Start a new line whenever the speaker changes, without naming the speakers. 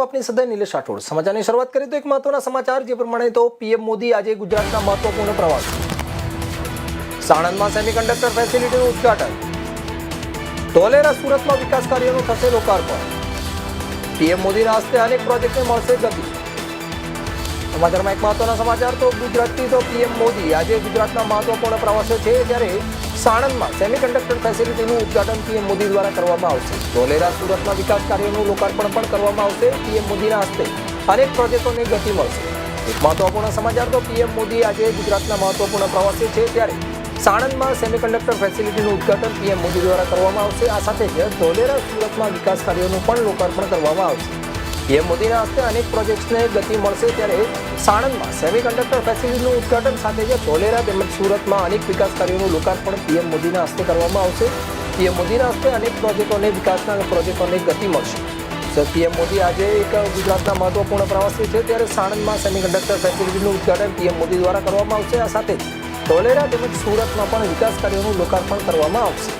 હું આપની સદાય નિલેશ રાઠોડ સમાચારની શરૂઆત કરી તો એક મહત્વના સમાચાર જે પ્રમાણે તો પીએમ મોદી આજે ગુજરાતના મહત્વપૂર્ણ પ્રવાસ સાણંદમાં સેમિકન્ડક્ટર ફેસિલિટીનું ઉદ્ઘાટન ધોલેરા સુરતમાં વિકાસ કાર્યોનું થશે લોકાર્પણ પીએમ મોદીના હસ્તે અનેક પ્રોજેક્ટને મળશે ગતિ સમાચારમાં એક મહત્વના સમાચાર તો ગુજરાતથી તો પીએમ મોદી આજે ગુજરાતના મહત્વપૂર્ણ પ્રવાસે છે ત્યારે સાણંદમાં સેમિકન્ડક્ટર ફેસિલિટીનું ઉદ્ઘાટન પીએમ મોદી દ્વારા કરવામાં આવશે ધોલેરા સુરતમાં વિકાસ કાર્યોનું લોકાર્પણ પણ કરવામાં આવશે પીએમ મોદીના હસ્તે અનેક પ્રોજેક્ટોને ગતિ મળશે એક મહત્વપૂર્ણ સમાચાર તો પીએમ મોદી આજે ગુજરાતના મહત્વપૂર્ણ પ્રવાસે છે ત્યારે સાણંદમાં સેમિકન્ડક્ટર ફેસિલિટીનું ઉદ્ઘાટન પીએમ મોદી દ્વારા કરવામાં આવશે આ સાથે જ ધોલેરા સુરતમાં વિકાસ કાર્યોનું પણ લોકાર્પણ કરવામાં આવશે પીએમ મોદીના હસ્તે અનેક પ્રોજેક્ટ્સને ગતિ મળશે ત્યારે સાણંદમાં સેમિકન્ડક્ટર ફેસિલિટીનું ઉદ્ઘાટન સાથે જ ધોલેરા તેમજ સુરતમાં અનેક વિકાસ કાર્યોનું લોકાર્પણ પીએમ મોદીના હસ્તે કરવામાં આવશે પીએમ મોદીના હસ્તે અનેક પ્રોજેક્ટોને વિકાસના પ્રોજેક્ટોને ગતિ મળશે પીએમ મોદી આજે એક ગુજરાતના મહત્વપૂર્ણ પ્રવાસી છે ત્યારે સાણંદમાં સેમિકન્ડક્ટર ફેસિલિટીનું ઉદ્ઘાટન પીએમ મોદી દ્વારા કરવામાં આવશે આ સાથે ધોલેરા તેમજ સુરતમાં પણ વિકાસ કાર્યોનું લોકાર્પણ કરવામાં આવશે